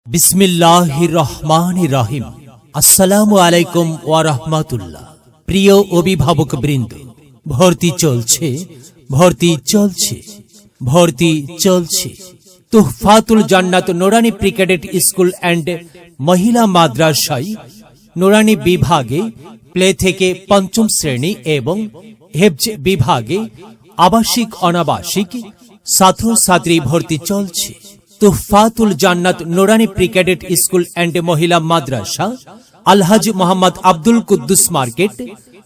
বিসমিল্লাহির রহমানির রহিম। আসসালামু আলাইকুম ওয়া রাহমাতুল্লাহ। প্রিয় অভিভাবক বৃন্দ, ভর্তি চলছে, ভর্তি চলছে, ভর্তি চলছে। তুহফাতুল জান্নাত নুরানি প্রি ক্যাডেট স্কুল অ্যান্ড মহিলা মাদ্রাসায় নুরানি বিভাগে প্লে থেকে পঞ্চম শ্রেণী এবং হেফজ বিভাগে আবাসিক অনাবাসিক ছাত্রছাত্রী ভর্তি চলছে। তুহফাতুল জান্নাত নুরানি প্রি ক্যাডেট স্কুল অ্যান্ড মহিলা মাদ্রাসা, আলহাজ মোহাম্মদ আব্দুল কুদ্দুস মার্কেট,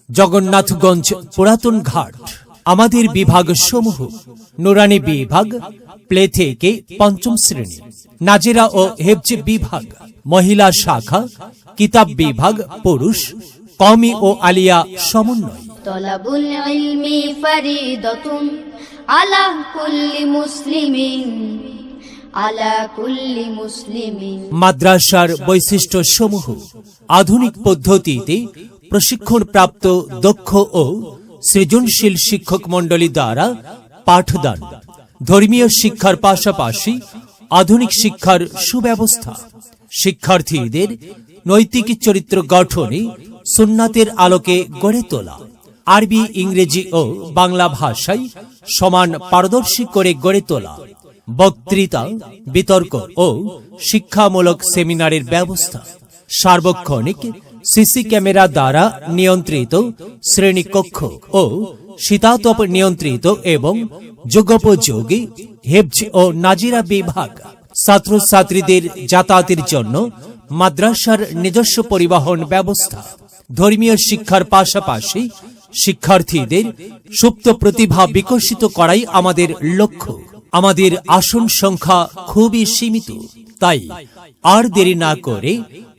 জগন্নাথগঞ্জ, পুরাতন ঘাট। আমাদের বিভাগ সমূহ: নুরানি বিভাগ প্লে থেকে পঞ্চম শ্রেণী, নাজেরা ও হেফজ বিভাগ, মহিলা শাখা, কিতাব বিভাগ পুরুষ, কওমি ও আলিয়া সমন্বয়। তলাবুল ইলমি ফরিদাতুন আলা কুল্লি মুসলিমিন, আলা কুল্লি মুসলিমিন। মাদ্রাসার বৈশিষ্ট্য সমূহ: আধুনিক পদ্ধতিতে প্রশিক্ষণপ্রাপ্ত দক্ষ ও সৃজনশীল শিক্ষক মণ্ডলী দ্বারা পাঠদান, ধর্মীয় শিক্ষার পাশাপাশি আধুনিক শিক্ষার সুব্যবস্থা, শিক্ষার্থীদের নৈতিক চরিত্র গঠনে সুন্নাতের আলোকে গড়ে তোলা, আরবি, ইংরেজি ও বাংলা ভাষায় সমান পারদর্শী করে গড়ে তোলা, বক্তৃতা, বিতর্ক ও শিক্ষামূলক সেমিনারের ব্যবস্থা, সার্বক্ষণিক সিসি ক্যামেরা দ্বারা নিয়ন্ত্রিত শ্রেণীকক্ষ ও শীতাতপ নিয়ন্ত্রিত এবং যুগোপযোগী হেফজ ও নাজিরা বিভাগ, ছাত্রছাত্রীদের যাতায়াতের জন্য মাদ্রাসার নিজস্ব পরিবহন ব্যবস্থা। ধর্মীয় শিক্ষার পাশাপাশি শিক্ষার্থীদের সুপ্ত প্রতিভা বিকশিত করাই আমাদের লক্ষ্য। আমাদের আসন সংখ্যা খুবই সীমিত, তাই আর দেরি না করে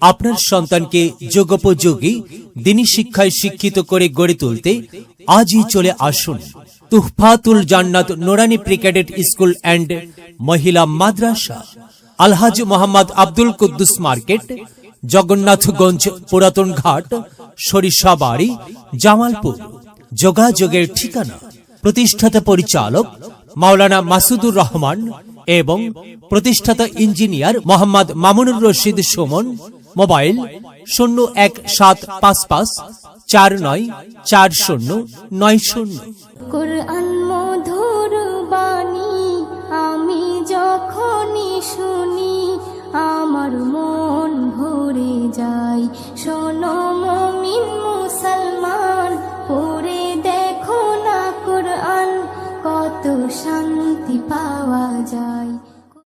আপনার সন্তানকে যুগোপযোগী দ্বীনি শিক্ষায় শিক্ষিত করে গড়ে তুলতে আজই চলে আসুন। তুহফাতুল জান্নাত নুরানি প্রি ক্যাডেট স্কুল অ্যান্ড মহিলা মাদ্রাসা, আলহাজ মোহাম্মদ আব্দুল কুদ্দুস মার্কেট, জগন্নাথগঞ্জ, পুরাতন ঘাট, সরিষাবাড়ি, জামালপুর। যোগাযোগের ঠিকানা: প্রতিষ্ঠাতা পরিচালক মাওলানা মাসুদুর রহমান এবং প্রতিষ্ঠাতা ইঞ্জিনিয়ার মোহাম্মদ মামুনুর রশিদ সুমন। মোবাইল 017554940990। কুরআন মধুর বাণী আমি যখনই